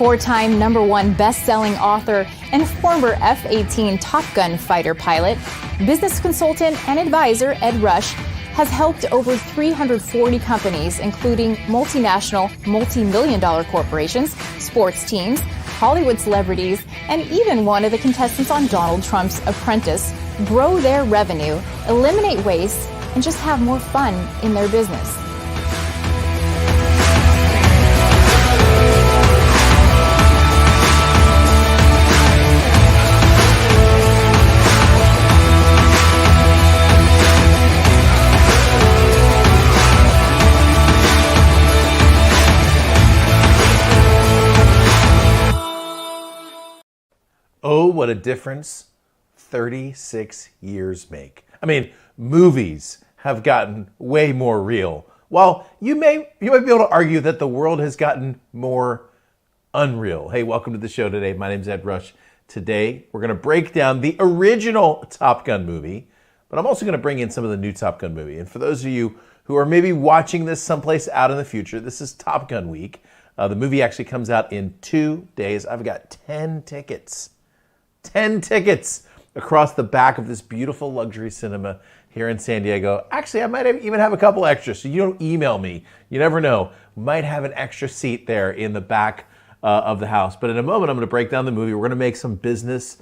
Four-time #1 best-selling author and former F-18 Top Gun fighter pilot, business consultant and advisor Ed Rush has helped over 340 companies, including multinational, multi-million-dollar corporations, sports teams, Hollywood celebrities, and even one of the contestants on Donald Trump's Apprentice, grow their revenue, eliminate waste, and just have more fun in their business. Oh, what a difference 36 years make. I mean, movies have gotten way more real. While you might be able to argue that the world has gotten more unreal. Hey, welcome to the show today. My name's Ed Rush. Today, we're going to break down the original Top Gun movie, but I'm also going to bring in some of the new Top Gun movie. And for those of you who are maybe watching this someplace out in the future, this is Top Gun week. The movie actually comes out in 2 days. I've got 10 tickets. 10 tickets across the back of this beautiful luxury cinema here in San Diego. Actually, I might even have a couple extras, so you don't email me. You never know. Might have an extra seat there in the back of the house. But in a moment, I'm going to break down the movie. We're going to make some business.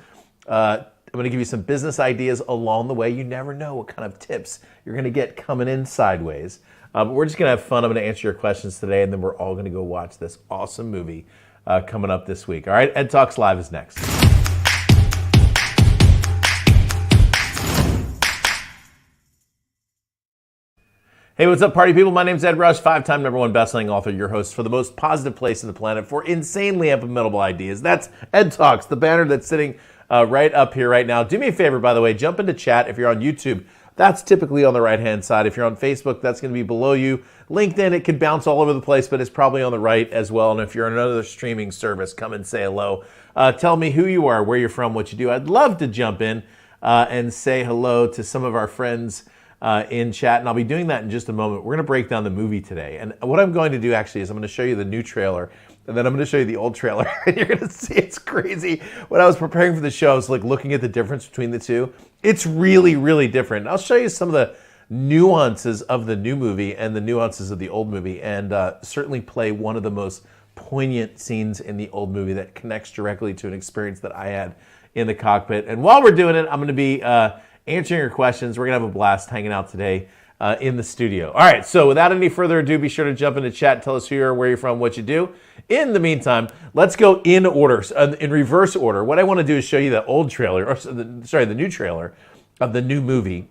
I'm going to give you some business ideas along the way. You never know what kind of tips you're going to get coming in sideways. But we're just going to have fun. I'm going to answer your questions today, and then we're all going to go watch this awesome movie coming up this week. All right, Ed Talks Live is next. Hey, what's up, party people? My name's Ed Rush, 5-time #1 best-selling author, your host for the most positive place on the planet for insanely implementable ideas. That's Ed Talks, the banner that's sitting right up here right now. Do me a favor, by the way, jump into chat if you're on YouTube. That's typically on the right-hand side. If you're on Facebook, that's going to be below you. LinkedIn, it can bounce all over the place, but it's probably on the right as well. And if you're on another streaming service, come and say hello. Tell me who you are, where you're from, what you do. I'd love to jump in and say hello to some of our friends in chat, and I'll be doing that in just a moment. We're going to break down the movie today, and what I'm going to do actually is I'm going to show you the new trailer, and then I'm going to show you the old trailer, and you're going to see it's crazy. When I was preparing for the show, I was like looking at the difference between the two. It's really, really different. And I'll show you some of the nuances of the new movie and the nuances of the old movie, and certainly play one of the most poignant scenes in the old movie that connects directly to an experience that I had in the cockpit. And while we're doing it, I'm going to be answering your questions. We're going to have a blast hanging out today in the studio. All right, so without any further ado, be sure to jump into chat. Tell us who you are, where you're from, what you do. In the meantime, let's go in order, in reverse order. What I want to do is show you the old trailer, the new trailer of the new movie,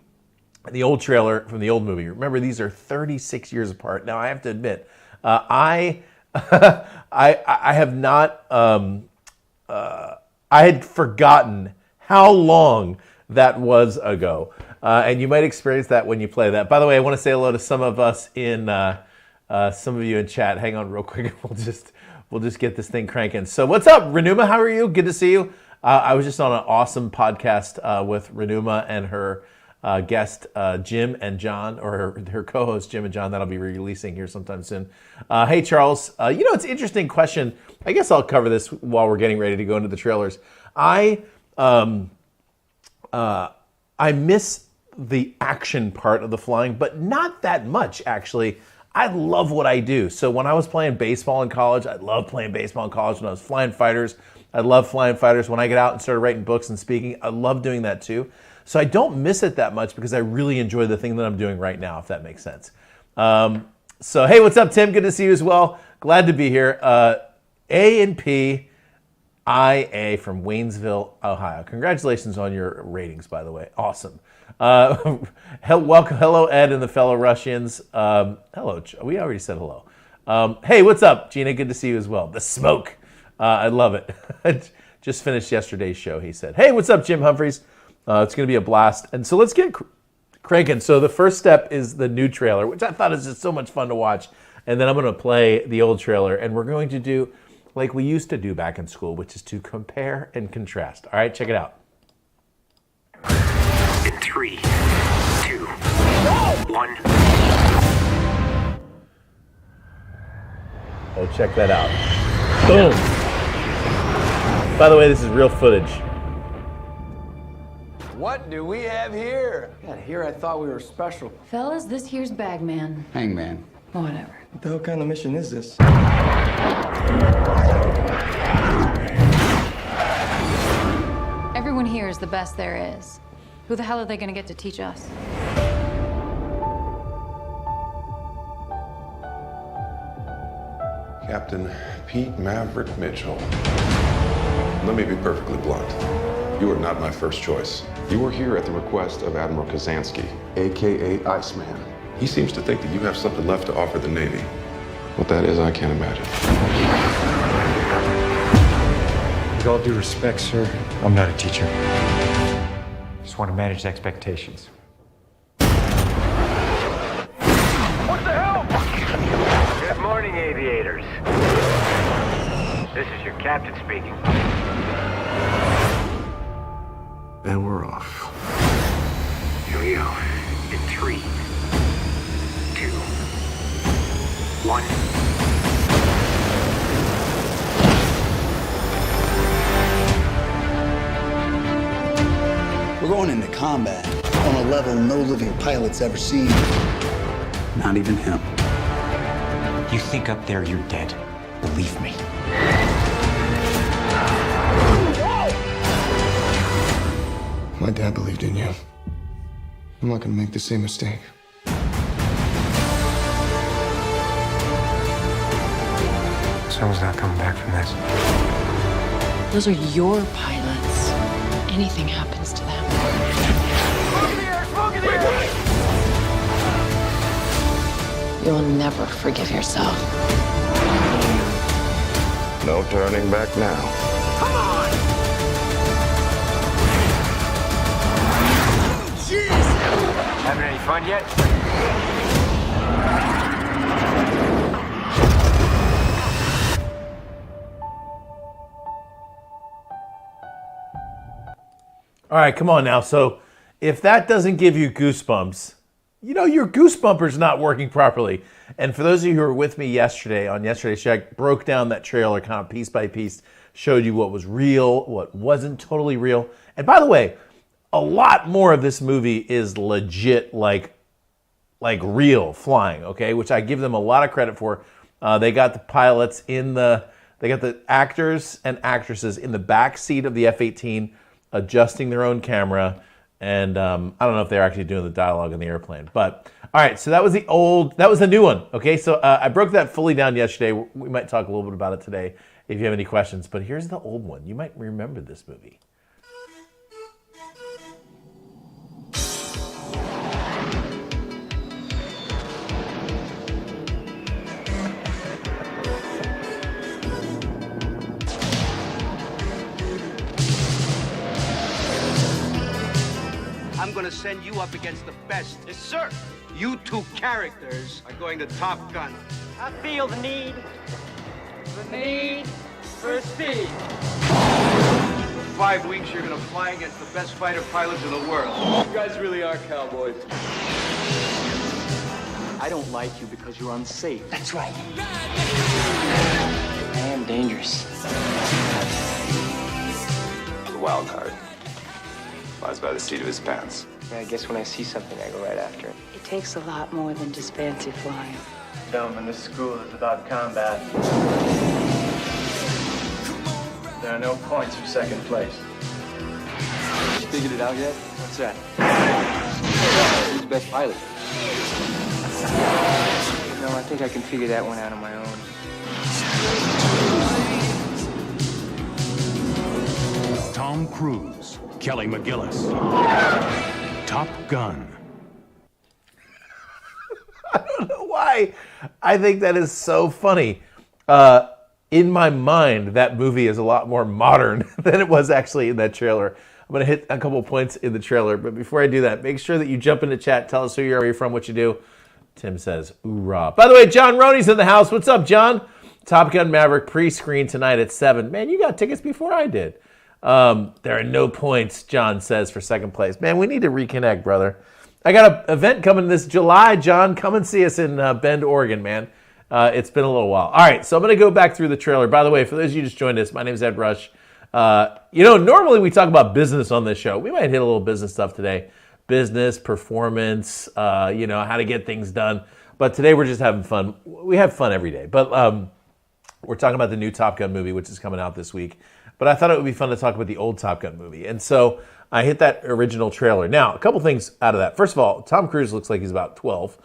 the old trailer from the old movie. Remember, these are 36 years apart. Now, I have to admit, I have not, I had forgotten how long that was ago. And you might experience that when you play that. By the way, I want to say hello to some of us in, some of you in chat. Hang on real quick. We'll just get this thing cranking. So what's up, Renuma? How are you? Good to see you. I was just on an awesome podcast with Renuma and her guest, Jim and John, or her co-host, Jim and John. That'll be releasing here sometime soon. Hey, Charles. It's an interesting question. I guess I'll cover this while we're getting ready to go into the trailers. I miss the action part of the flying, but not that much, actually. I love what I do. So when I was playing baseball in college, I loved playing baseball in college. When I was flying fighters, I love flying fighters. When I get out and started writing books and speaking, I love doing that too. So I don't miss it that much because I really enjoy the thing that I'm doing right now, if that makes sense. So hey, what's up, Tim? Good to see you as well. Glad to be here. A&P IA from Waynesville, Ohio. Congratulations on your ratings, by the way. Awesome. Welcome, hello, Ed and the fellow Russians. Hello, we already said hello. Hey, what's up, Gina? Good to see you as well. The smoke. I love it. Just finished yesterday's show, he said. Hey, what's up, Jim Humphreys? It's going to be a blast. And so let's get cranking. So the first step is the new trailer, which I thought is just so much fun to watch. And then I'm going to play the old trailer, and we're going to do like we used to do back in school, which is to compare and contrast. All right, check it out. In 3, 2, 1. Oh, check that out. Boom. By the way, this is real footage. What do we have here? God, here I thought we were special. Fellas, this here's Bagman. Hangman. Whatever. What the hell kind of mission is this? Everyone here is the best there is. Who the hell are they gonna get to teach us? Captain Pete Maverick Mitchell. Let me be perfectly blunt. You are not my first choice. You are here at the request of Admiral Kazansky, AKA Iceman. He seems to think that you have something left to offer the Navy. What that is, I can't imagine. With all due respect, sir, I'm not a teacher. Just want to manage expectations. What the hell? Good morning, aviators. This is your captain speaking. And we're off. Here we go. In 3, 2, 1. We're going into combat on a level no living pilot's ever seen. Not even him. You think up there you're dead. Believe me. My dad believed in you. I'm not gonna make the same mistake. Someone's not coming back from this. Those are your pilots. Anything happens to them. You'll never forgive yourself. No turning back now. Having any fun yet? All right, come on now. So if that doesn't give you goosebumps, you know your goosebumper's not working properly. And for those of you who were with me yesterday, on yesterday's show, I broke down that trailer kind of piece by piece, showed you what was real, what wasn't totally real. And by the way, a lot more of this movie is legit, like real flying, okay? Which I give them a lot of credit for. They got the pilots they got the actors and actresses in the back seat of the F-18 adjusting their own camera. And I don't know if they're actually doing the dialogue in the airplane. But, all right, so that was the new one, okay? So I broke that fully down yesterday. We might talk a little bit about it today if you have any questions. But here's the old one. You might remember this movie. I'm gonna send you up against the best. Yes, sir. You two characters are going to Top Gun. I feel the need for speed. For 5 weeks, you're gonna fly against the best fighter pilots in the world. You guys really are cowboys. I don't like you because you're unsafe. That's right. I am dangerous. The wild card flies by the seat of his pants. Yeah, I guess when I see something, I go right after it. It takes a lot more than just fancy flying. Gentlemen, this school is about combat. There are no points for second place. You figured it out yet? What's that? Who's the best pilot? No, I think I can figure that one out on my own. Tom Cruise, Kelly McGillis. Top Gun. I don't know why. I think that is so funny. In my mind, that movie is a lot more modern than it was actually in that trailer. I'm going to hit a couple points in the trailer, but before I do that, make sure that you jump into chat. Tell us who you are, where you're from, what you do. Tim says, oorah. By the way, John Roney's in the house. What's up, John? Top Gun Maverick pre-screen tonight at 7. Man, you got tickets before I did. There are no points, John says, for second place. Man, we need to reconnect, brother. I got an event coming this July, John. Come and see us in Bend, Oregon, man. It's been a little while. All right, so I'm going to go back through the trailer. By the way, for those of you who just joined us, my name is Ed Rush. Normally we talk about business on this show. We might hit a little business stuff today. Business, performance, how to get things done. But today we're just having fun. We have fun every day. But we're talking about the new Top Gun movie, which is coming out this week. But I thought it would be fun to talk about the old Top Gun movie. And so I hit that original trailer. Now, a couple things out of that. First of all, Tom Cruise looks like he's about 12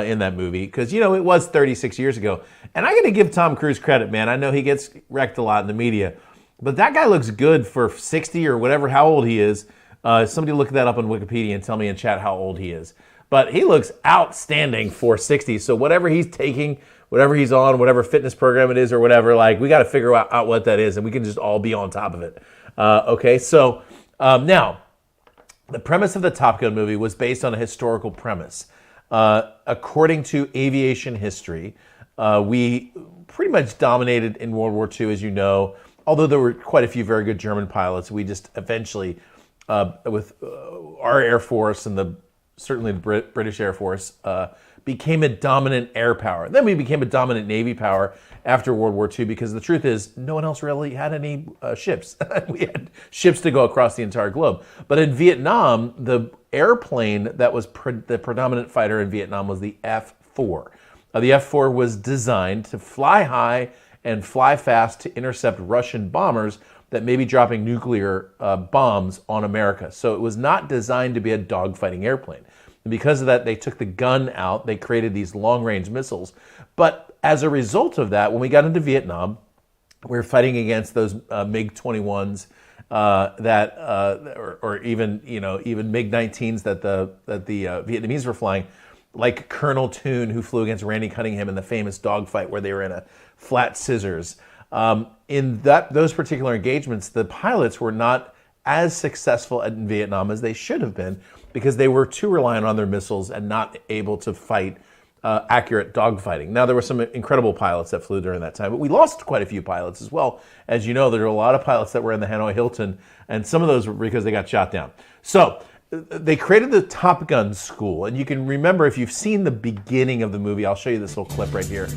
in that movie because, it was 36 years ago. And I got to give Tom Cruise credit, man. I know he gets wrecked a lot in the media. But that guy looks good for 60 or whatever, how old he is. Somebody look that up on Wikipedia and tell me in chat how old he is. But he looks outstanding for 60. So whatever he's taking, whatever he's on, whatever fitness program it is or whatever, we got to figure out what that is, and we can just all be on top of it. Okay, so now, the premise of the Top Gun movie was based on a historical premise. According to aviation history, we pretty much dominated in World War II, as you know. Although there were quite a few very good German pilots, we just eventually, with our Air Force and certainly the British Air Force, became a dominant air power. Then we became a dominant Navy power after World War II because the truth is no one else really had any ships. We had ships to go across the entire globe. But in Vietnam, the airplane that was the predominant fighter in Vietnam was the F-4. The F-4 was designed to fly high and fly fast to intercept Russian bombers that may be dropping nuclear bombs on America. So it was not designed to be a dogfighting airplane. And because of that, they took the gun out. They created these long-range missiles. But as a result of that, when we got into Vietnam, we were fighting against those MiG-21s or even MiG-19s that the Vietnamese were flying, like Colonel Toon, who flew against Randy Cunningham in the famous dogfight where they were in a flat scissors. In those particular engagements, the pilots were not as successful in Vietnam as they should have been because they were too reliant on their missiles and not able to fight accurate dogfighting. Now, there were some incredible pilots that flew during that time, but we lost quite a few pilots as well. As you know, there were a lot of pilots that were in the Hanoi Hilton, and some of those were because they got shot down. So they created the Top Gun school, and you can remember if you've seen the beginning of the movie, I'll show you this little clip right here,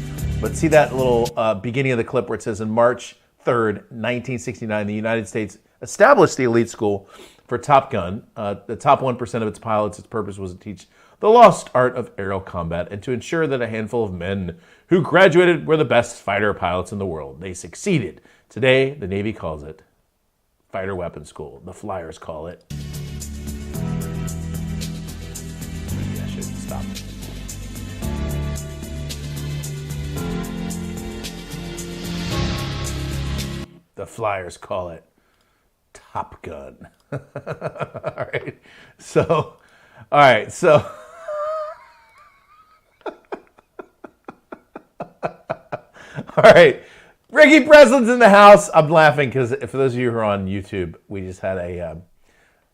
but see that little beginning of the clip where it says in March 3rd, 1969, the United States established the elite school for Top Gun. The top 1% of its pilots, its purpose was to teach the lost art of aerial combat and to ensure that a handful of men who graduated were the best fighter pilots in the world. They succeeded. Today, the Navy calls it Fighter Weapons School. The Flyers call it... Maybe I should stop. The Flyers call it Top Gun. All right. So... All right, Ricky Breslin's in the house. I'm laughing because for those of you who are on YouTube, we just had a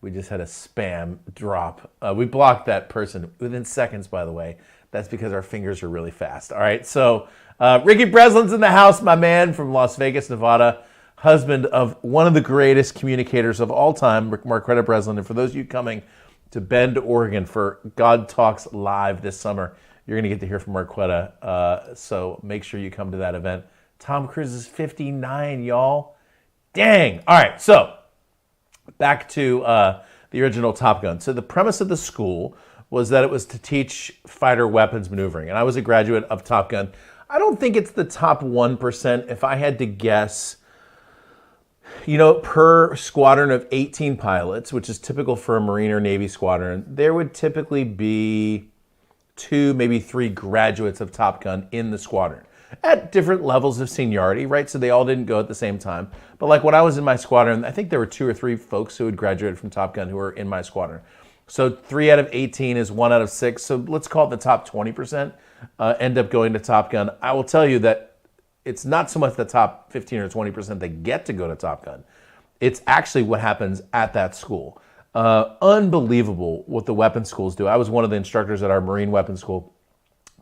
spam drop. We blocked that person within seconds, by the way. That's because our fingers are really fast. All right, so Ricky Breslin's in the house, my man from Las Vegas, Nevada, husband of one of the greatest communicators of all time, Marquetta Breslin. And for those of you coming to Bend, Oregon for God Talks Live this summer, you're going to get to hear from Marquetta, so make sure you come to that event. Tom Cruise is 59, y'all. Dang. All right, so back to the original Top Gun. So the premise of the school was that it was to teach fighter weapons maneuvering, and I was a graduate of Top Gun. I don't think it's the top 1%. If I had to guess, per squadron of 18 pilots, which is typical for a Marine or Navy squadron, there would typically be 2, maybe 3 graduates of Top Gun in the squadron at different levels of seniority, right? So they all didn't go at the same time. But like when I was in my squadron, I think there were 2 or 3 folks who had graduated from Top Gun who were in my squadron. So 3 out of 18 is 1 out of 6. So let's call it the top 20% end up going to Top Gun. I will tell you that it's not so much the top 15 or 20% that get to go to Top Gun. It's actually what happens at that school. Unbelievable what the weapons schools do. I was one of the instructors at our Marine weapons school,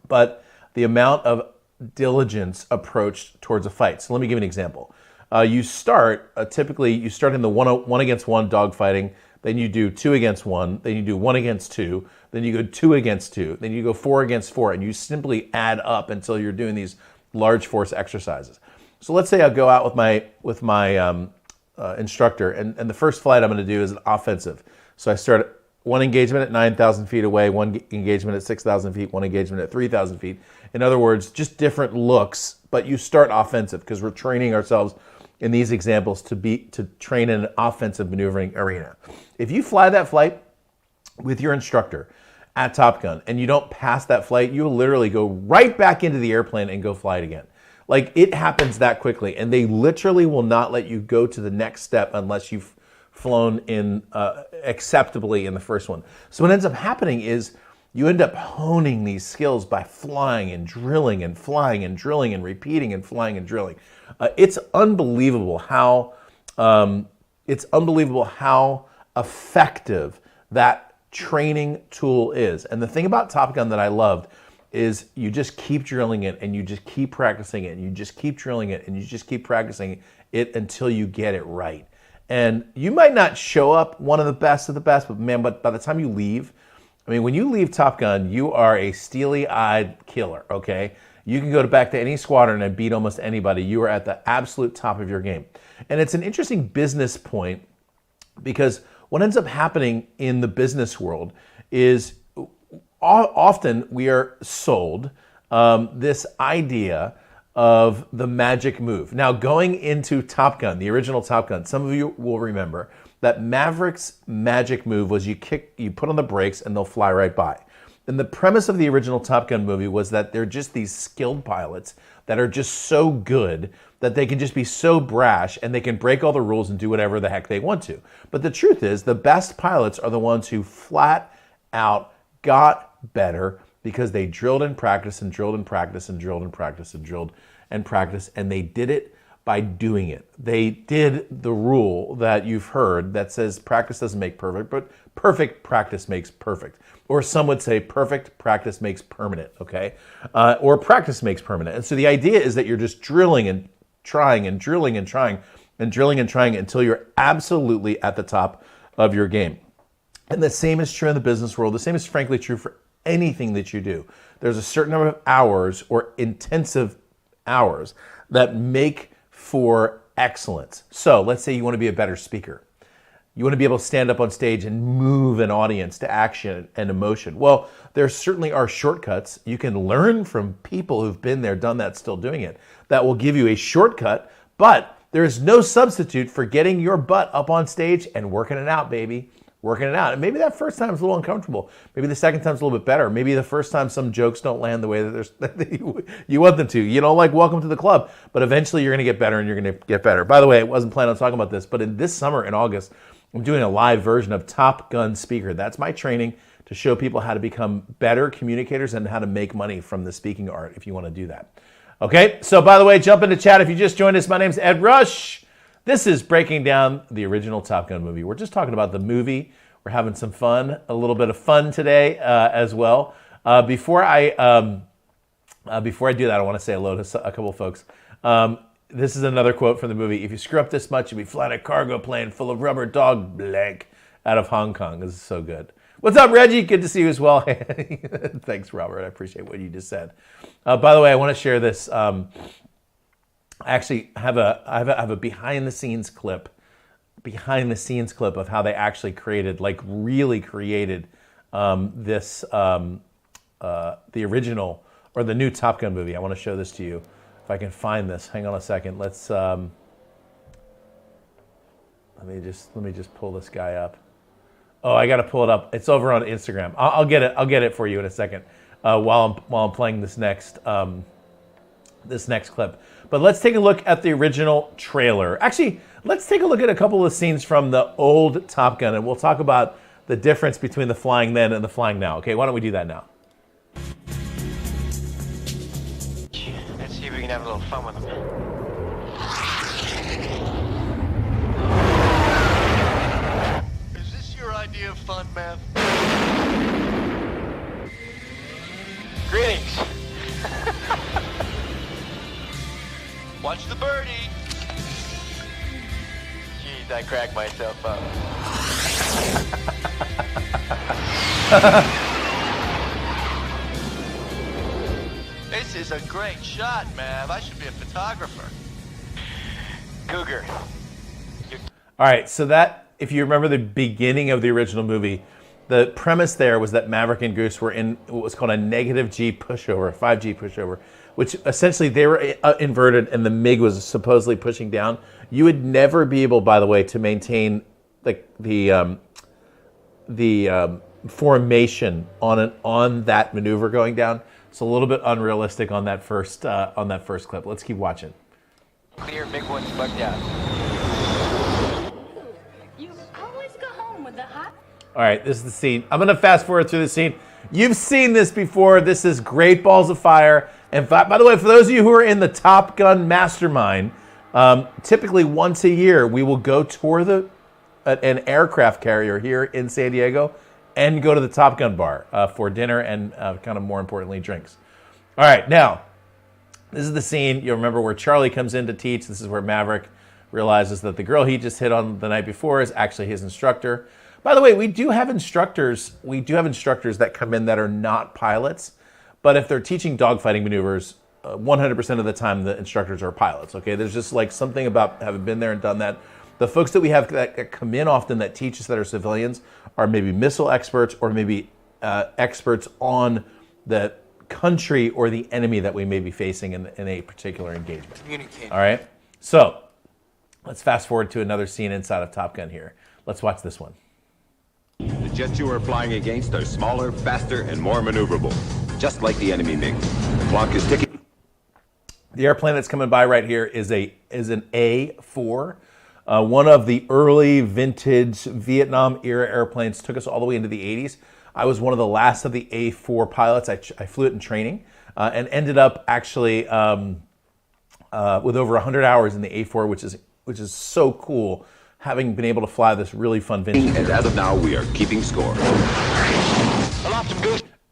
but the amount of diligence approach towards a fight. So let me give you an example. You start in the one against one dogfighting, then you do 2 against 1, then you do 1 against 2, then you go 2 against 2, then you go 4 against 4, and you simply add up until you're doing these large force exercises. So let's say I go out with my instructor, and the first flight I'm going to do is an offensive. So I start one engagement at 9,000 feet away, one engagement at 6,000 feet, one engagement at 3,000 feet. In other words, just different looks, but you start offensive because we're training ourselves in these examples to train in an offensive maneuvering arena. If you fly that flight with your instructor at Top Gun and you don't pass that flight, you will literally go right back into the airplane and go fly it again. Like, it happens that quickly, and they literally will not let you go to the next step unless you've flown in acceptably in the first one. So what ends up happening is you end up honing these skills by flying and drilling and flying and drilling and repeating and flying and drilling. It's unbelievable how effective that training tool is. And the thing about Top Gun that I loved is you just keep drilling it and you just keep practicing it and you just keep drilling it and you just keep practicing it until you get it right. And you might not show up one of the best, but man, but by the time you leave, I mean, when you leave Top Gun, you are a steely-eyed killer, okay? You can go back to any squadron and beat almost anybody. You are at the absolute top of your game. And it's an interesting business point because what ends up happening in the business world is often we are sold this idea of the magic move. Now, going into Top Gun, the original Top Gun, some of you will remember that Maverick's magic move was you put on the brakes and they'll fly right by. And the premise of the original Top Gun movie was that they're just these skilled pilots that are just so good that they can just be so brash and they can break all the rules and do whatever the heck they want to. But the truth is, the best pilots are the ones who flat out got better because they drilled and practiced and drilled and practiced and drilled and practiced and drilled and practiced, and they did it by doing it. They did the rule that you've heard that says practice doesn't make perfect, but perfect practice makes perfect. Or some would say perfect practice makes permanent, okay? Or practice makes permanent. And so the idea is that you're just drilling and trying and drilling and trying and drilling and trying until you're absolutely at the top of your game. And the same is true in the business world. The same is frankly true for anything that you do. There's a certain number of hours or intensive hours that make for excellence. So let's say you want to be a better speaker. You want to be able to stand up on stage and move an audience to action and emotion. Well, there certainly are shortcuts. You can learn from people who've been there, done that, still doing it. That will give you a shortcut, but there is no substitute for getting your butt up on stage and working it out, baby. Working it out. And maybe that first time is a little uncomfortable. Maybe the second time's a little bit better. Maybe the first time some jokes don't land the way that you want them to. You know, like welcome to the club. But eventually you're going to get better and you're going to get better. By the way, I wasn't planning on talking about this, but in this summer in August, I'm doing a live version of Top Gun Speaker. That's my training to show people how to become better communicators and how to make money from the speaking art if you want to do that. Okay, so by the way, jump into chat if you just joined us. My name's Ed Rush. This is breaking down the original Top Gun movie. We're just talking about the movie. We're having some fun, a little bit of fun today as well. Before I do that, I want to say hello to a couple of folks. This is another quote from the movie. If you screw up this much, you'll be flying a cargo plane full of rubber dog blank out of Hong Kong. This is so good. What's up, Reggie? Good to see you as well. Thanks, Robert. I appreciate what you just said. By the way, I want to share this. I actually have a behind the scenes clip of how they actually created, like really created this, the original or the new Top Gun movie. I want to show this to you. If I can find this, hang on a second. Let's, let me just pull this guy up. Oh, I got to pull it up. It's over on Instagram. I'll get it for you in a second while I'm playing this next clip. But let's take a look at the original trailer. Actually, let's take a look at a couple of scenes from the old Top Gun, and we'll talk about the difference between the flying then and the flying now. Okay, why don't we do that now? Let's see if we can have a little fun with them. Is this your idea of fun, man? Greetings. Watch the birdie. Jeez, I cracked myself up. This is a great shot, Mav. I should be a photographer. Cougar. All right, so that, if you remember the beginning of the original movie, the premise there was that Maverick and Goose were in what was called a negative G pushover, 5G pushover, which essentially they were inverted and the MiG was supposedly pushing down. You would never be able, by the way, to maintain the formation on that maneuver going down. It's a little bit unrealistic on that first clip. Let's keep watching. Clear, big one's bugged out. You always go home with the hot. All right, this is the scene. I'm going to fast forward through the scene. You've seen this before. This is Great Balls of Fire. And by the way, for those of you who are in the Top Gun Mastermind, typically once a year we will go tour an aircraft carrier here in San Diego and go to the Top Gun bar for dinner and kind of more importantly, drinks. All right, now, this is the scene. You'll remember where Charlie comes in to teach. This is where Maverick realizes that the girl he just hit on the night before is actually his instructor. By the way, we do have instructors that come in that are not pilots, but if they're teaching dogfighting maneuvers, 100% of the time the instructors are pilots, okay? There's just like something about having been there and done that. The folks that we have that come in often that teach us that are civilians are maybe missile experts or maybe experts on the country or the enemy that we may be facing in a particular engagement. All right? So let's fast forward to another scene inside of Top Gun here. Let's watch this one. The jets you are flying against are smaller, faster, and more maneuverable, just like the enemy MiG. The clock is ticking. The airplane that's coming by right here is an A4. One of the early vintage Vietnam era airplanes, took us all the way into the 80s. I was one of the last of the A4 pilots. I flew it in training and ended up actually with over 100 hours in the A4, which is so cool, having been able to fly this really fun vintage. And as of now, we are keeping score.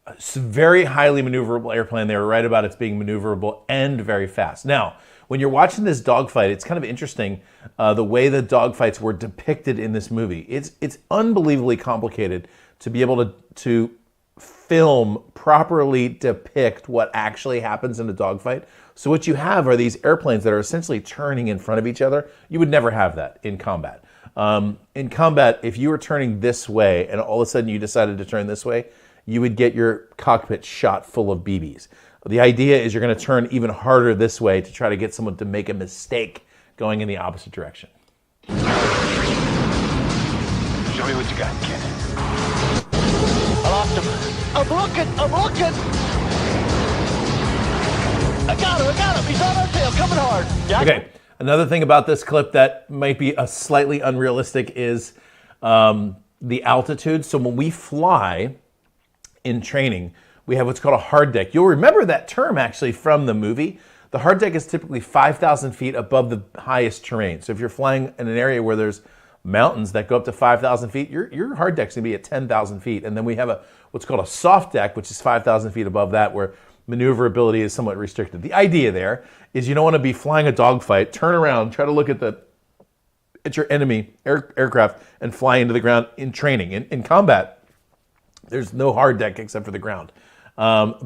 It's a very highly maneuverable airplane. They were right about it's being maneuverable and very fast. Now, when you're watching this dogfight, it's kind of interesting the way the dogfights were depicted in this movie. It's unbelievably complicated to be able to film, properly depict what actually happens in a dogfight. So what you have are these airplanes that are essentially turning in front of each other. You would never have that in combat. In combat, if you were turning this way and all of a sudden you decided to turn this way, you would get your cockpit shot full of BBs. The idea is you're going to turn even harder this way to try to get someone to make a mistake going in the opposite direction. Show me what you got, kid. I lost him. I'm looking. I got him. He's on our tail, coming hard. Yeah. Okay, another thing about this clip that might be a slightly unrealistic is the altitude. So when we fly in training, we have what's called a hard deck. You'll remember that term actually from the movie. The hard deck is typically 5,000 feet above the highest terrain. So if you're flying in an area where there's mountains that go up to 5,000 feet, your hard deck's gonna be at 10,000 feet. And then we have what's called a soft deck, which is 5,000 feet above that, where maneuverability is somewhat restricted. The idea there is you don't wanna be flying a dogfight, turn around, try to look at your enemy aircraft and fly into the ground in training. In combat, there's no hard deck except for the ground. Oh,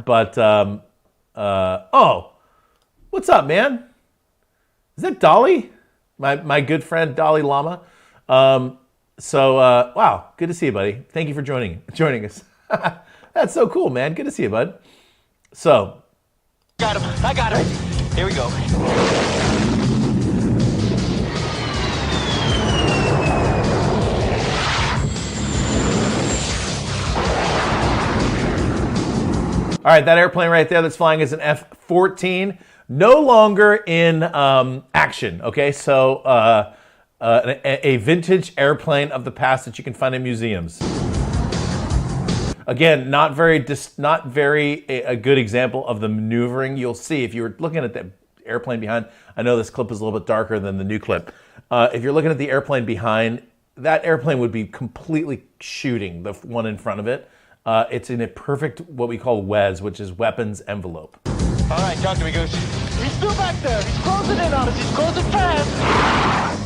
what's up, man? Is that Dolly? My good friend Dolly Lama. Wow, good to see you, buddy. Thank you for joining us. That's so cool, man. Good to see you, bud. So, I got him. Here we go. all right, that airplane right there that's flying is an F-14, no longer in action, okay? So a vintage airplane of the past that you can find in museums. Again, not very a good example of the maneuvering you'll see. If you were looking at the airplane behind, I know this clip is a little bit darker than the new clip. If you're looking at the airplane behind, that airplane would be completely shooting the one in front of it. It's in a perfect, what we call WES, which is weapons envelope. All right, talk to me, Goose. He's still back there. He's closing in on us. He's closing fast.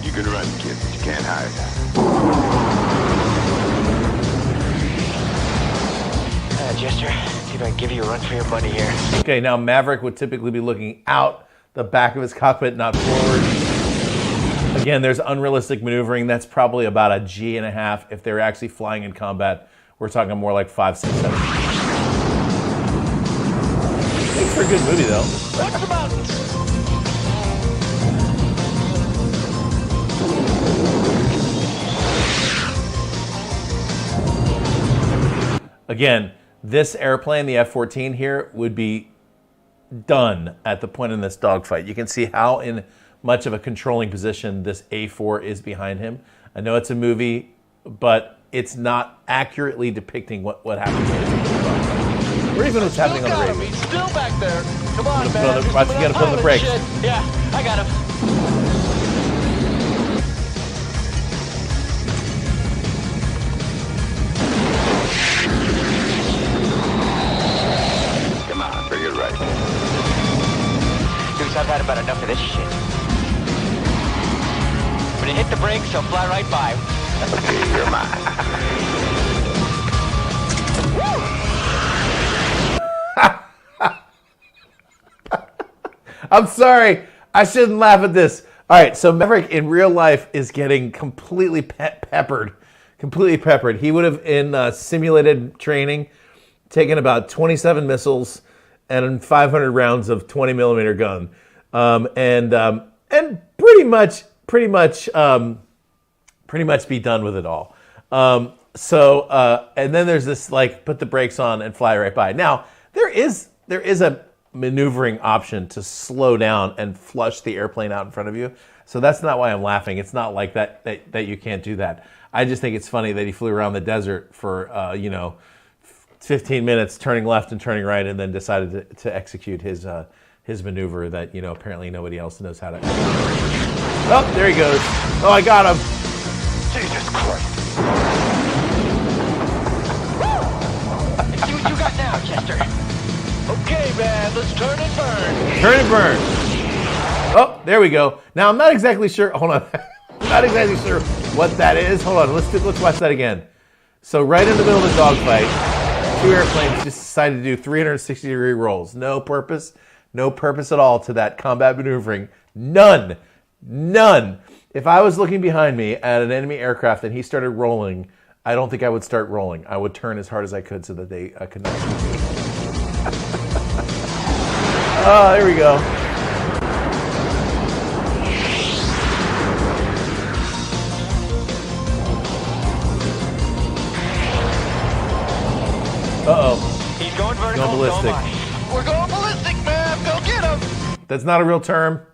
You can run, kid, but you can't hide. Jester, see if I can give you a run for your money here. Okay, now Maverick would typically be looking out the back of his cockpit, not forward. Again, there's unrealistic maneuvering. That's probably about a G.5. If they're actually flying in combat, we're talking more like 5, 6, 7. Makes for a good movie, though. What's the mountains? Again, this airplane, the F-14 here, would be done at the point in this dogfight. You can see how in much of a controlling position this A4 is behind him. I know it's a movie, but it's not accurately depicting what happens in this dogfight. Or even what's happening on the radio. He's still back there. Come on, man. You gotta put on the brakes. Yeah, I got him. Come on, bring it right. Dudes, I've had about enough of this shit. When you hit the brakes, he'll fly right by. You're mine. I'm sorry. I shouldn't laugh at this. All right, so Maverick in real life is getting completely peppered. Completely peppered. He would have, in simulated training, taken about 27 missiles and 500 rounds of 20 millimeter gun, and pretty much be done with it all. And then there's this like put the brakes on and fly right by. Now there is a maneuvering option to slow down and flush the airplane out in front of you. So that's not why I'm laughing. It's not like that you can't do that. I just think it's funny that he flew around the desert for 15 minutes, turning left and turning right, and then decided to execute his maneuver that apparently nobody else knows how to. Oh, there he goes. Oh, I got him. Jesus Christ. See what you got now, Chester. Okay, man, let's turn and burn. Turn and burn. Oh, there we go. Now, I'm not exactly sure. Hold on. I'm not exactly sure what that is. Hold on. Let's watch that again. So right in the middle of the dogfight, two airplanes just decided to do 360-degree rolls. No purpose at all to that combat maneuvering. None. If I was looking behind me at an enemy aircraft and he started rolling, I don't think I would start rolling. I would turn as hard as I could so that they could not see me. Oh, there we go. Uh-oh. He's going vertical. Going ballistic. We're going ballistic, man. Go get him. That's not a real term.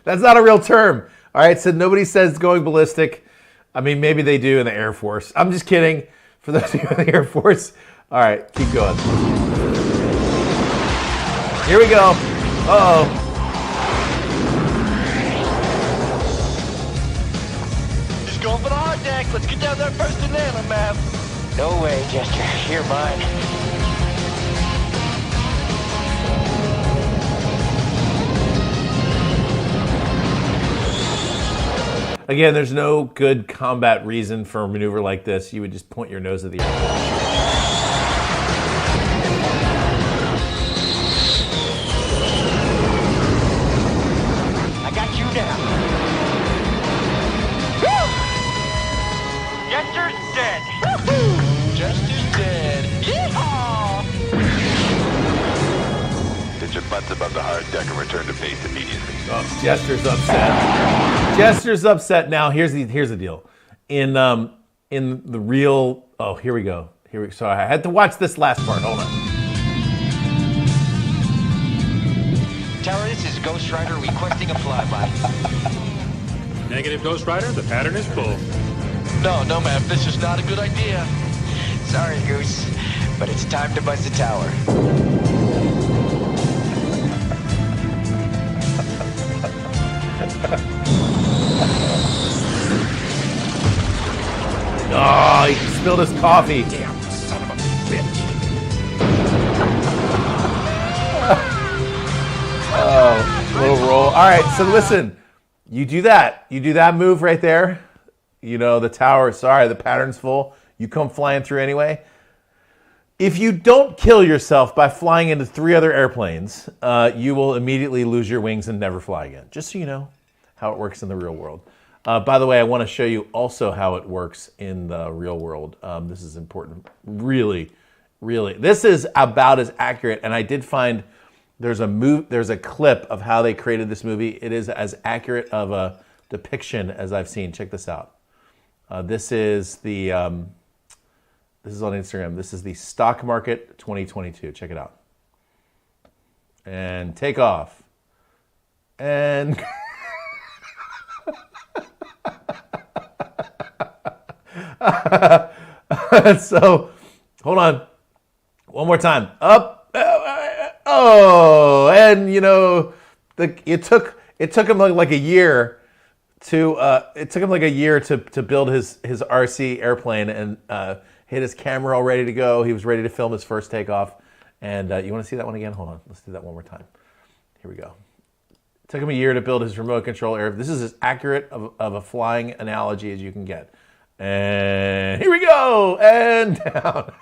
That's not a real term. All right, so nobody says going ballistic. I mean, maybe they do in the Air Force. I'm just kidding. For those of you in the Air Force. All right, keep going. Here we go. Uh-oh. He's going for the hard deck. Let's get down there first and nail him, man. No way, Chester. You're mine. Again, there's no good combat reason for a maneuver like this. You would just point your nose at the airplane. I got you now. Chester's dead. Chester's dead. Yeehaw! Get your butts above the hard deck and return to base immediately. Oh, Chester's upset. Chester's upset. Now here's the deal. In the real here we go. So I had to watch this last part. Hold on. Tower, this is Ghost Rider requesting a flyby. Negative, Ghost Rider. The pattern is full. No, man. This is not a good idea. Sorry, Goose, but it's time to buzz the tower. Oh, he spilled his coffee. Damn son of a bitch. Oh, little roll. All right, so listen. You do that. You do that move right there. The tower, sorry, the pattern's full. You come flying through anyway. If you don't kill yourself by flying into 3 other airplanes, you will immediately lose your wings and never fly again. Just so you know how it works in the real world. By the way, I want to show you also how it works in the real world. This is important. Really, really. This is about as accurate. And I did find there's a clip of how they created this movie. It is as accurate of a depiction as I've seen. Check this out. This is on Instagram. This is the stock market 2022. Check it out. And take off. And so, hold on. One more time. Up. Oh, and you know, it took him like a year to build his RC airplane and hit his camera all ready to go. He was ready to film his first takeoff. And you want to see that one again? Hold on. Let's do that one more time. Here we go. It took him a year to build his remote control air. This is as accurate of a flying analogy as you can get. And here we go. And down.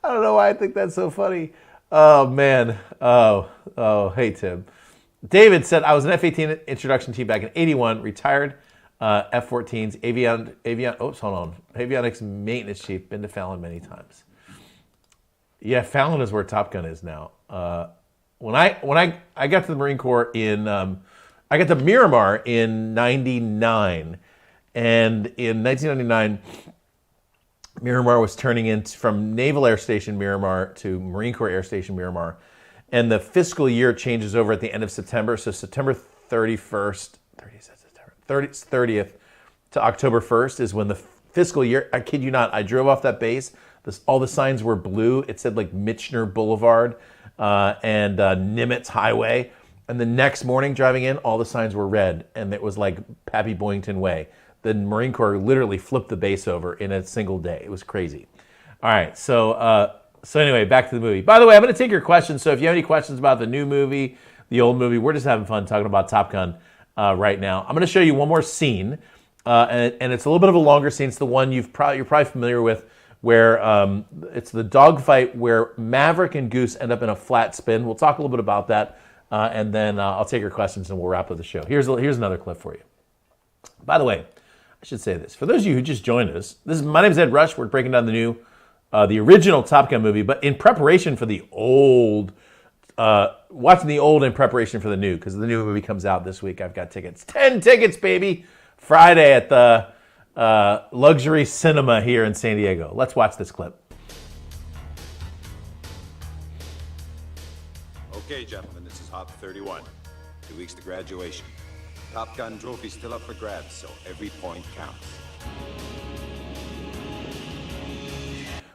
I don't know why I think that's so funny. Oh, man. Oh, hey, Tim. David said, I was an F-18 introduction team back in 81, retired F-14s, avionics maintenance chief, been to Fallon many times. Yeah, Fallon is where Top Gun is now. When I got to the Marine Corps I got to Miramar in 99, and in 1999, Miramar was turning from Naval Air Station Miramar to Marine Corps Air Station Miramar, and the fiscal year changes over at the end of September, so September 30th to October 1st is when the fiscal year, I kid you not, I drove off that base, all the signs were blue, it said like Michener Boulevard and Nimitz Highway, and the next morning driving in, all the signs were red, and it was like Pappy Boyington Way. The Marine Corps literally flipped the base over in a single day. It was crazy. All right, so anyway, back to the movie. By the way, I'm going to take your questions, so if you have any questions about the new movie, the old movie, we're just having fun talking about Top Gun right now. I'm going to show you one more scene, and it's a little bit of a longer scene. It's the one you're probably familiar with, where it's the dogfight where Maverick and Goose end up in a flat spin. We'll talk a little bit about that, and then I'll take your questions and we'll wrap up the show. Here's another clip for you. By the way, I should say this. For those of you who just joined us, my name is Ed Rush. We're breaking down the original Top Gun movie, but in preparation for the old, watching the old in preparation for the new, because the new movie comes out this week. I've got tickets. 10 tickets, baby! Friday at the Luxury Cinema here in San Diego. Let's watch this clip. Okay, gentlemen, this is Hop 31. 2 weeks to graduation. Top Gun trophy still up for grabs, so every point counts.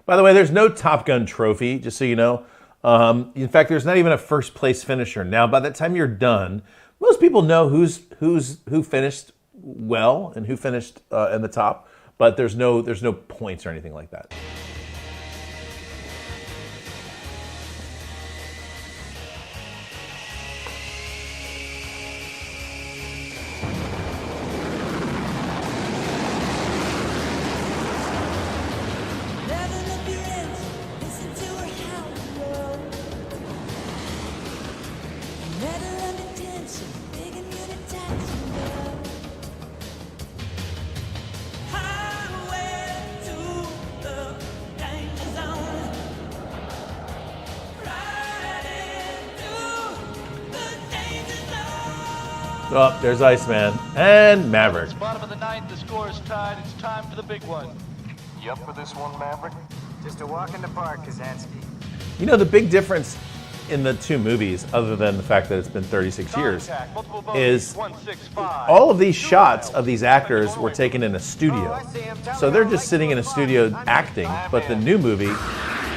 By the way, there's no Top Gun trophy, just so you know. In fact, there's not even a first place finisher. Now, by the time you're done, most people know who finished well and who finished in the top, but there's no points or anything like that. Oh, there's Iceman and Maverick. It's bottom of the ninth, the score is tied. It's time for the big one. You up for this one, Maverick? Just a walk in the park, Kazansky. You know, the big difference in the two movies, other than the fact that it's been 36 years, is all of these shots of these actors were taken in a studio. So they're just sitting in a studio acting, but the new movie,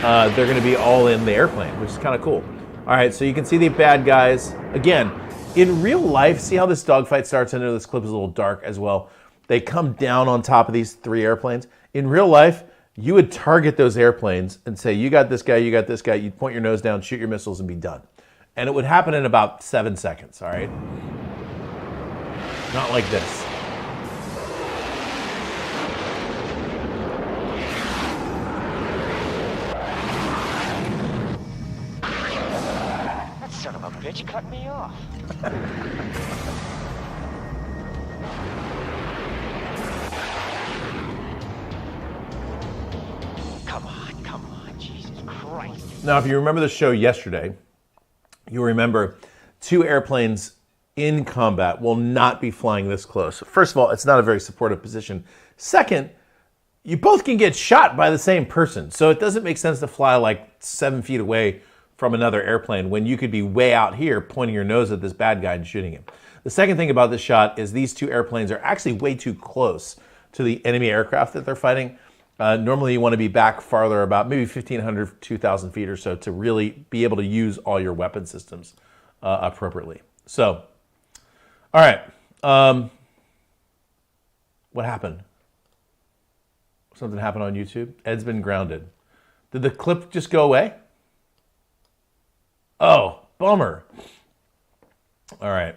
they're going to be all in the airplane, which is kind of cool. All right, so you can see the bad guys. Again, in real life, see how this dogfight starts? I know this clip is a little dark as well. They come down on top of these 3 airplanes. In real life, you would target those airplanes and say, you got this guy, you got this guy. You'd point your nose down, shoot your missiles, and be done. And it would happen in about 7 seconds, all right? Not like this. bitch cut me off. Come on, Jesus Christ. Now, if you remember the show yesterday, you'll remember 2 airplanes in combat will not be flying this close. First of all, it's not a very supportive position. Second, you both can get shot by the same person. So it doesn't make sense to fly like 7 feet away from another airplane when you could be way out here pointing your nose at this bad guy and shooting him. The second thing about this shot is these 2 airplanes are actually way too close to the enemy aircraft that they're fighting. Normally you want to be back farther, about maybe 1,500, 2,000 feet or so, to really be able to use all your weapon systems appropriately. So, all right. What happened? Something happened on YouTube? Ed's been grounded. Did the clip just go away? Oh, bummer. All right.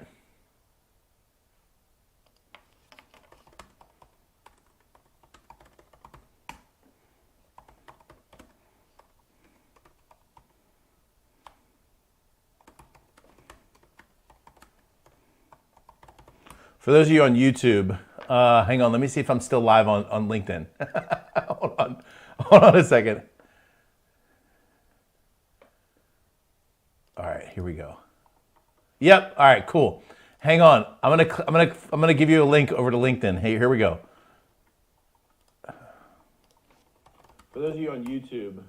For those of you on YouTube, hang on, let me see if I'm still live on LinkedIn. Hold on a second. All right, here we go. Yep, all right, cool. Hang on, I'm gonna give you a link over to LinkedIn. Hey, here we go. For those of you on YouTube,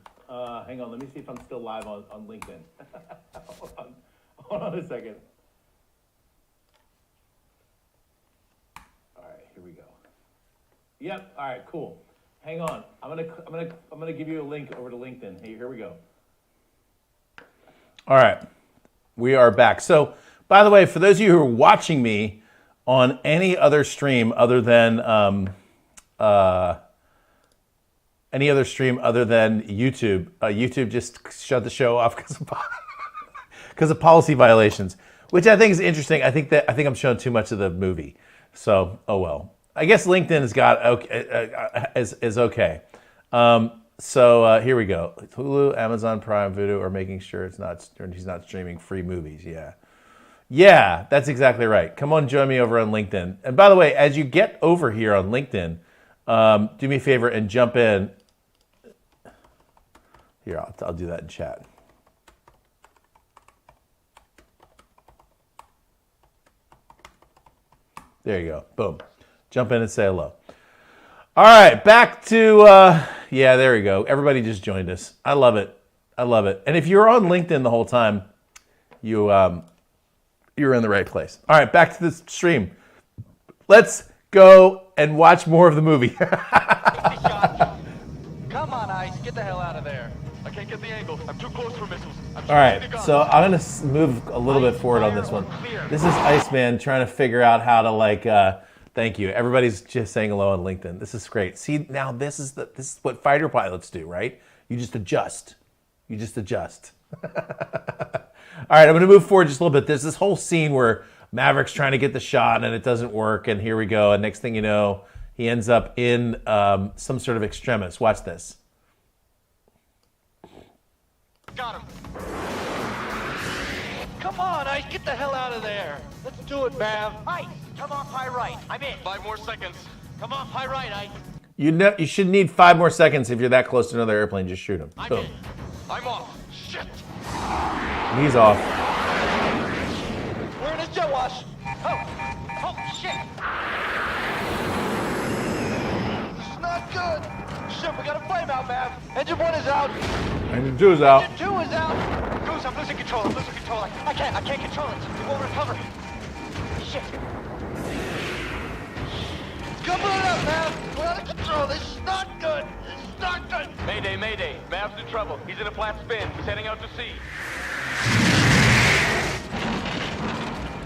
hang on, let me see if I'm still live on LinkedIn. Hold on a second. Here we go. Yep. All right. Cool. Hang on. I'm gonna give you a link over to LinkedIn. Hey, here we go. All right. We are back. So, by the way, for those of you who are watching me on any other stream other than YouTube, YouTube just shut the show off because of policy violations, which I think is interesting. I think I'm showing too much of the movie. So, oh well. I guess LinkedIn has got okay, is okay. So here we go. Hulu, Amazon Prime Video are making sure he's not streaming free movies. Yeah, that's exactly right. Come on, join me over on LinkedIn. And by the way, as you get over here on LinkedIn, do me a favor and jump in. Here, I'll do that in chat. There you go. Boom. Jump in and say hello. All right, back to, yeah, there we go. Everybody just joined us. I love it. I love it. And if you're on LinkedIn the whole time, you're in the right place. All right, back to the stream. Let's go and watch more of the movie. Come on, Ice. Get the hell out of there. I can't get the angle. I'm too close for missiles. All right, so I'm going to move a little bit forward on this one. This is Iceman trying to figure out how to, thank you. Everybody's just saying hello on LinkedIn. This is great. See, now this is what fighter pilots do, right? You just adjust. You just adjust. All right, I'm going to move forward just a little bit. There's this whole scene where Maverick's trying to get the shot and it doesn't work, and here we go. And next thing you know, he ends up in some sort of extremis. Watch this. Got him. Come on, Ice, get the hell out of there. Let's do it, Mav. Ice, come off high right. I'm in. 5 more seconds. Come off high right, Ice. You should need 5 more seconds if you're that close to another airplane. Just shoot him. I'm in. I'm off. Shit. He's off. We're in his jet wash. Oh, shit. This is not good. Shit, we got a flame out, Mav. Engine 1 is out. Engine 2 is out. Engine 2 is out. Goose, I'm losing control. I can't control it. It won't recover. Shit. Come on up, Mav. We're out of control. This is not good. This is not good. Mayday, mayday. Mav's in trouble. He's in a flat spin. He's heading out to sea.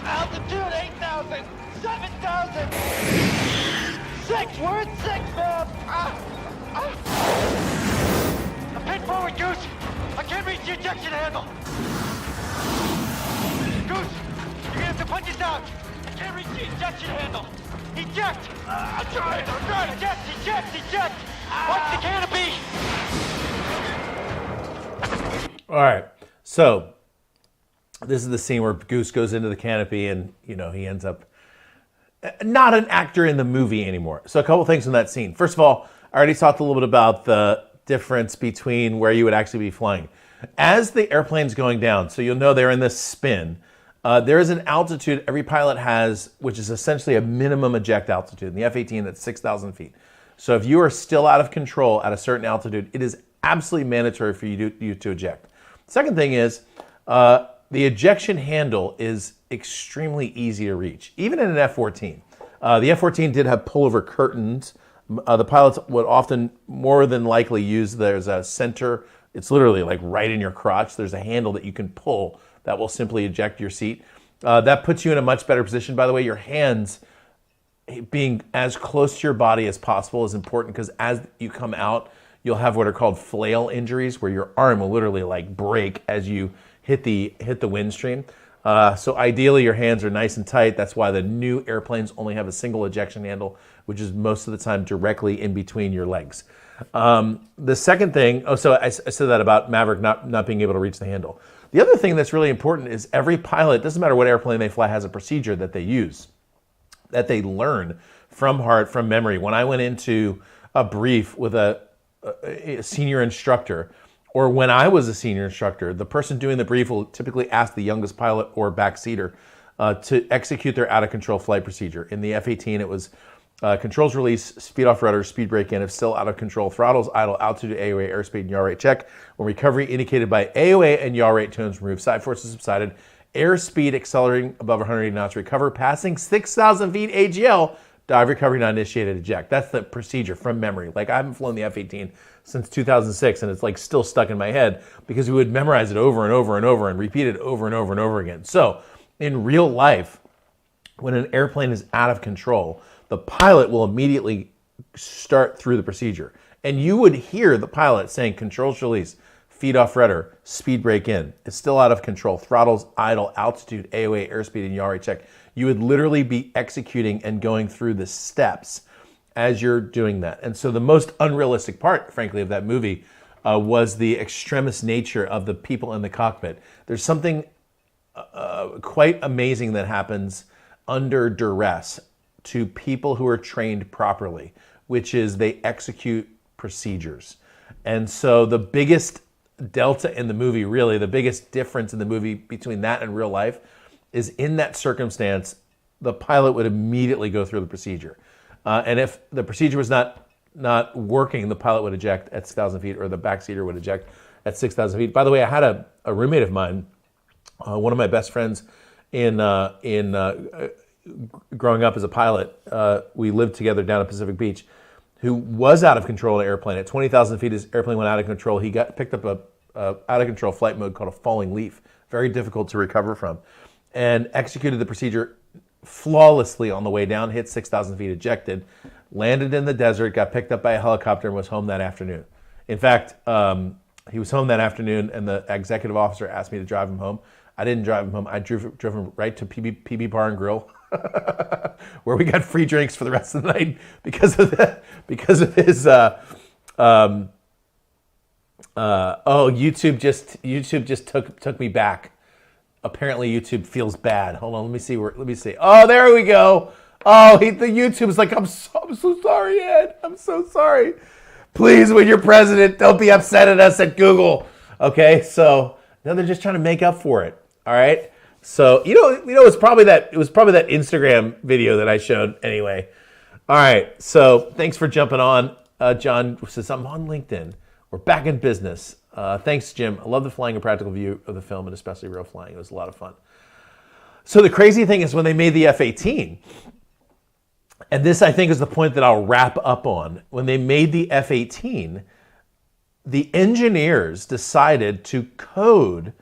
Altitude 8,000. 7,000. 6. We're at 6, Mav. I'm head forward, Goose. I can't reach the ejection handle. Goose, you're gonna have to punch us out. I can't reach the ejection handle. Eject. I'm trying. Eject. Watch the canopy. All right. So This is the scene where Goose goes into the canopy and, he ends up not an actor in the movie anymore. So a couple things in that scene. First of all, I already talked a little bit about the difference between where you would actually be flying. As the airplane's going down, so you'll know they're in this spin, there is an altitude every pilot has, which is essentially a minimum eject altitude. In the F-18, that's 6,000 feet. So if you are still out of control at a certain altitude, it is absolutely mandatory for you to eject. Second thing is, the ejection handle is extremely easy to reach, even in an F-14. The F-14 did have pullover curtains. The pilots would often, more than likely, there's a center, it's literally like right in your crotch. There's a handle that you can pull that will simply eject your seat. That puts you in a much better position. By the way, your hands being as close to your body as possible is important because as you come out, you'll have what are called flail injuries, where your arm will literally like break as you hit the wind stream. So ideally, your hands are nice and tight. That's why the new airplanes only have a single ejection handle, which is most of the time directly in between your legs. The second thing, so I said that about Maverick not being able to reach the handle. The other thing that's really important is every pilot, doesn't matter what airplane they fly, has a procedure that they use, that they learn from heart, from memory. When I went into a brief with a senior instructor, or when I was a senior instructor, the person doing the brief will typically ask the youngest pilot or backseater to execute their out-of-control flight procedure. In the F-18, it was controls release, speed off rudder, speed brake in. If still out of control, throttles, idle, altitude, AOA, airspeed, and yaw rate check. When recovery indicated by AOA and yaw rate tones removed, side forces subsided, airspeed accelerating above 180 knots, recover, passing 6,000 feet AGL, dive recovery not initiated, eject. That's the procedure from memory. Like, I haven't flown the F-18 since 2006, and it's like still stuck in my head because we would memorize it over and over and over and repeat it over and over and over again. So in real life, when an airplane is out of control, the pilot will immediately start through the procedure. And you would hear the pilot saying, controls release, feet off rudder, speed brake in. It's still out of control. Throttles, idle, altitude, AOA, airspeed, and yaw rate check. You would literally be executing and going through the steps as you're doing that. And so the most unrealistic part, frankly, of that movie was the extremist nature of the people in the cockpit. There's something quite amazing that happens under duress to people who are trained properly, which is they execute procedures. And so the biggest delta in the movie, really, the biggest difference in the movie between that and real life is in that circumstance, the pilot would immediately go through the procedure. And if the procedure was not working, the pilot would eject at 6,000 feet or the backseater would eject at 6,000 feet. By the way, I had a roommate of mine, one of my best friends in growing up as a pilot. We lived together down at Pacific Beach, who was out of control of the airplane. At 20,000 feet, his airplane went out of control. He picked up a out of control flight mode called a falling leaf, very difficult to recover from, and executed the procedure flawlessly on the way down, hit 6,000 feet, ejected, landed in the desert, got picked up by a helicopter, and was home that afternoon. In fact, he was home that afternoon, and the executive officer asked me to drive him home. I didn't drive him home. I drove him right to PB Bar and Grill, where we got free drinks for the rest of the night because of his. YouTube just took me back. Apparently YouTube feels bad. Hold on, let me see. Oh, there we go. Oh, the YouTube's like, I'm so sorry, Ed. I'm so sorry. Please, when you're president, don't be upset at us at Google. Okay, so now they're just trying to make up for it. All right. So it was probably that Instagram video that I showed anyway. All right. So thanks for jumping on. John says, I'm on LinkedIn. We're back in business. Thanks, Jim. I love the flying and practical view of the film, and especially real flying. It was a lot of fun. So the crazy thing is when they made the F-18, and this I think is the point that I'll wrap up on. When they made the F-18, the engineers decided to code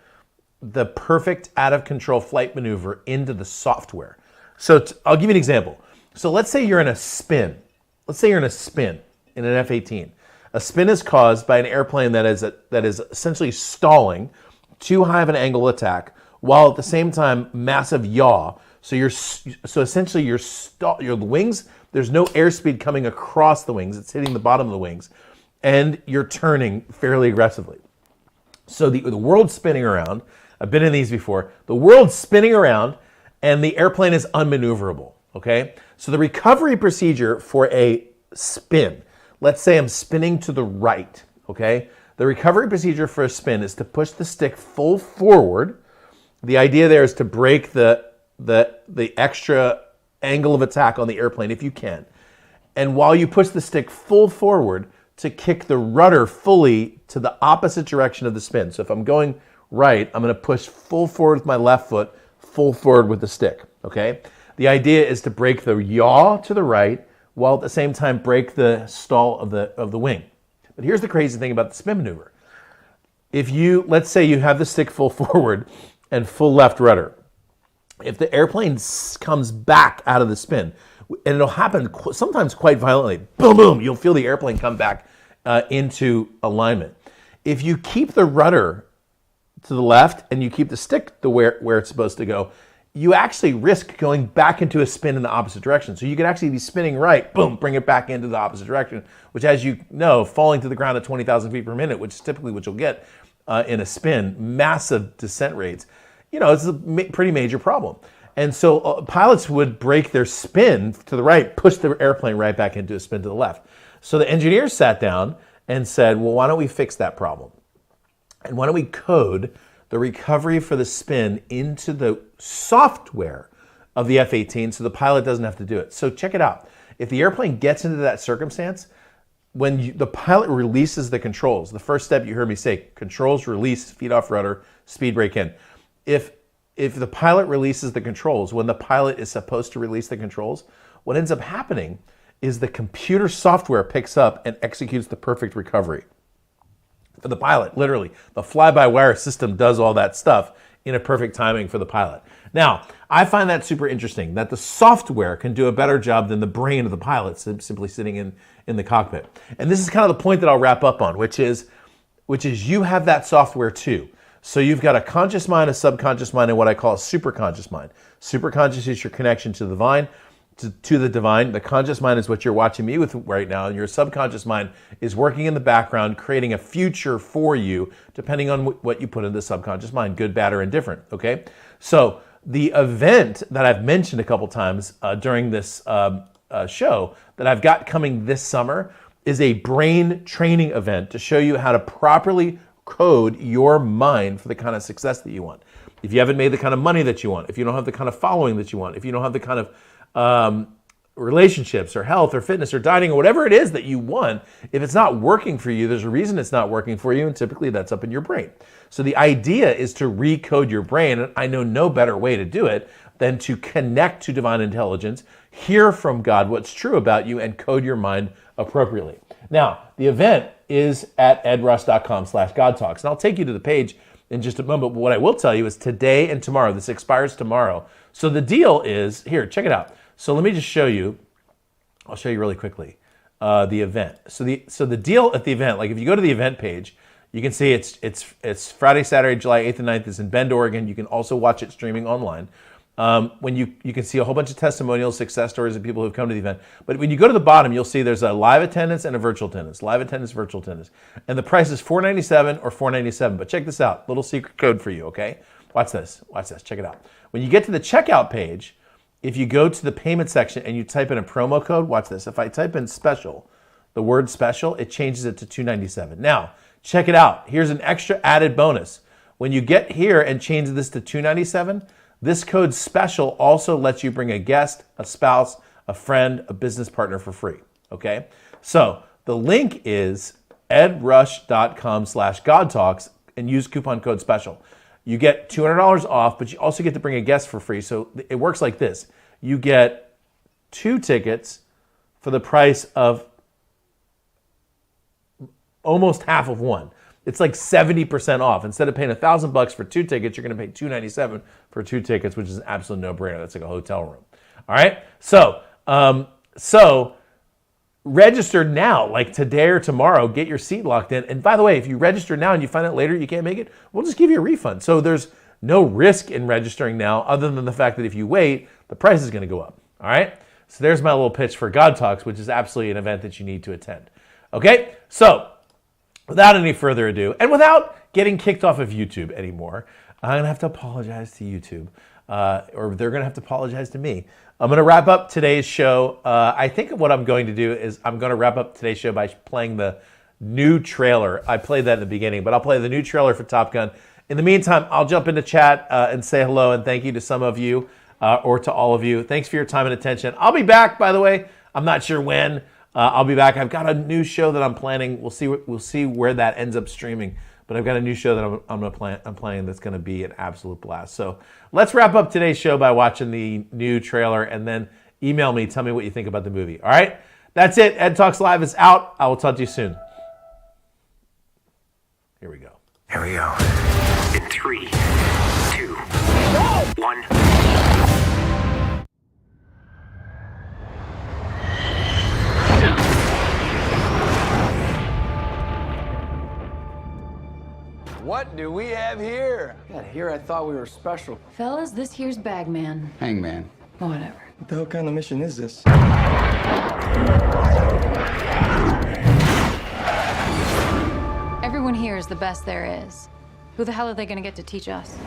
the perfect out-of-control flight maneuver into the software. So I'll give you an example. So let's say you're in a spin. Let's say you're in a spin in an F-18. A spin is caused by an airplane that is essentially stalling, too high of an angle of attack, while at the same time massive yaw. So essentially your wings, there's no airspeed coming across the wings. It's hitting the bottom of the wings, and you're turning fairly aggressively. So the world's spinning around. I've been in these before. The world's spinning around and the airplane is unmaneuverable, okay? So the recovery procedure for a spin, let's say I'm spinning to the right, okay? The recovery procedure for a spin is to push the stick full forward. The idea there is to break the extra angle of attack on the airplane if you can. And while you push the stick full forward, to kick the rudder fully to the opposite direction of the spin. So if I'm going right, I'm going to push full forward with my left foot, full forward with the stick, okay? The idea is to break the yaw to the right while at the same time break the stall of the wing. But here's the crazy thing about the spin maneuver. If you, let's say you have the stick full forward and full left rudder, if the airplane comes back out of the spin, and it'll happen sometimes quite violently, boom, boom, you'll feel the airplane come back into alignment. If you keep the rudder to the left and you keep the stick to where it's supposed to go, you actually risk going back into a spin in the opposite direction. So you could actually be spinning right, boom, bring it back into the opposite direction, which, as you know, falling to the ground at 20,000 feet per minute, which is typically what you'll get in a spin, massive descent rates, it's a pretty major problem. And so pilots would break their spin to the right, push the airplane right back into a spin to the left. So the engineers sat down and said, well, why don't we fix that problem? And why don't we code the recovery for the spin into the software of the F-18 so the pilot doesn't have to do it. So check it out. If the airplane gets into that circumstance, when the pilot releases the controls, the first step you heard me say, controls, release, feet off rudder, speed brake in. If the pilot releases the controls, when the pilot is supposed to release the controls, what ends up happening is the computer software picks up and executes the perfect recovery. For the pilot, literally, the fly-by-wire system does all that stuff in a perfect timing for the pilot. Now, I find that super interesting, that the software can do a better job than the brain of the pilot simply sitting in the cockpit. And this is kind of the point that I'll wrap up on, which is you have that software too. So you've got a conscious mind, a subconscious mind, and what I call a superconscious mind. Superconscious is your connection to the divine. To the divine. The conscious mind is what you're watching me with right now, and your subconscious mind is working in the background, creating a future for you, depending on what you put in the subconscious mind, good, bad, or indifferent, okay? So the event that I've mentioned a couple times during this show that I've got coming this summer is a brain training event to show you how to properly code your mind for the kind of success that you want. If you haven't made the kind of money that you want, if you don't have the kind of following that you want, if you don't have the kind of relationships or health or fitness or dieting or whatever it is that you want, if it's not working for you, there's a reason it's not working for you, and typically that's up in your brain. So the idea is to recode your brain, and I know no better way to do it than to connect to divine intelligence, hear from God what's true about you, and code your mind appropriately. Now, the event is at edrush.com/godtalks, and I'll take you to the page in just a moment, but what I will tell you is today and tomorrow, this expires tomorrow. So the deal is, here, check it out. So let me just show you, I'll show you really quickly, the event. So the deal at the event, like if you go to the event page, you can see it's Friday, Saturday, July 8th and 9th. It's in Bend, Oregon. You can also watch it streaming online. When you can see a whole bunch of testimonials, success stories of people who've come to the event. But when you go to the bottom, you'll see there's a live attendance and a virtual attendance. Live attendance, virtual attendance. And the price is $497 or $497. But check this out. Little secret code for you, okay? Watch this. Watch this. Check it out. When you get to the checkout page, if you go to the payment section and you type in a promo code, watch this. If I type in special, the word special, it changes it to $297. Now, check it out. Here's an extra added bonus. When you get here and change this to $297, this code special also lets you bring a guest, a spouse, a friend, a business partner for free, okay? So the link is edrush.com/godtalks and use coupon code special. You get $200 off, but you also get to bring a guest for free. So it works like this. You get 2 tickets for the price of almost half of one. It's like 70% off. Instead of paying $1,000 for 2 tickets, you're going to pay $297 for 2 tickets, which is an absolute no-brainer. That's like a hotel room. All right. So register now, like today or tomorrow. Get your seat locked in. And by the way, if you register now and you find out later you can't make it, we'll just give you a refund. So there's no risk in registering now, other than the fact that if you wait, the price is going to go up. All right. So there's my little pitch for God Talks, which is absolutely an event that you need to attend. Okay. So without any further ado, and without getting kicked off of YouTube anymore. I'm going to have to apologize to YouTube, or they're going to have to apologize to me. I'm going to wrap up today's show. I think what I'm going to do is I'm going to wrap up today's show by playing the new trailer. I played that in the beginning, but I'll play the new trailer for Top Gun. In the meantime, I'll jump into chat and say hello and thank you to some of you or to all of you. Thanks for your time and attention. I'll be back, by the way. I'm not sure when. I'll be back. I've got a new show that I'm planning. We'll see where that ends up streaming. But I've got a new show that I'm planning that's going to be an absolute blast. So let's wrap up today's show by watching the new trailer and then email me. Tell me what you think about the movie. All right? That's it. Ed Talks Live is out. I will talk to you soon. Here we go. Here we go. In 3, 2, 1. What do we have here? God, here I thought we were special. Fellas, this here's Bagman. Hangman. Whatever. What the hell kind of mission is this? Everyone here is the best there is. Who the hell are they gonna get to teach us?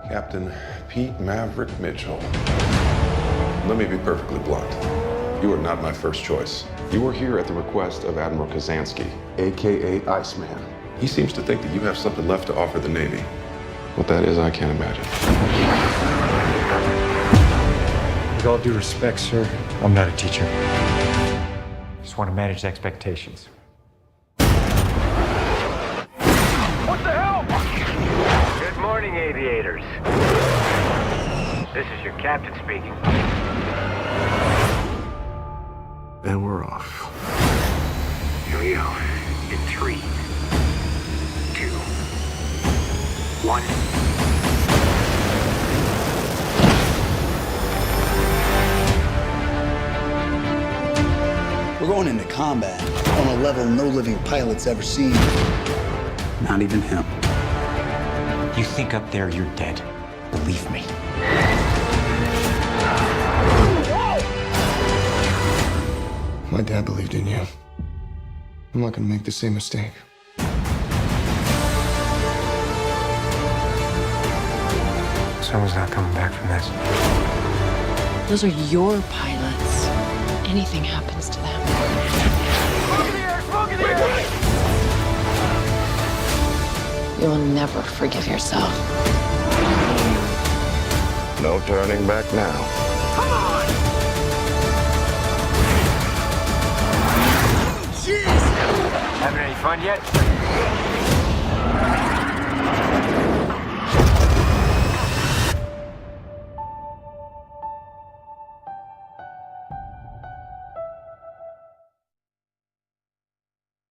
Captain Pete Maverick Mitchell. Let me be perfectly blunt. You are not my first choice. You are here at the request of Admiral Kazansky, AKA Iceman. He seems to think that you have something left to offer the Navy. What that is, I can't imagine. With all due respect, sir, I'm not a teacher. Just want to manage expectations. What the hell? Good morning, aviators. This is your captain speaking. And we're off. Here we go. In 3, 2, 1. We're going into combat on a level no living pilot's ever seen. Not even him. You think up there you're dead. Believe me. My dad believed in you. I'm not gonna make the same mistake. Someone's not coming back from this. Those are your pilots. Anything happens to them. Smoke in the air! You'll never forgive yourself. No turning back now. Come on! Having any fun yet?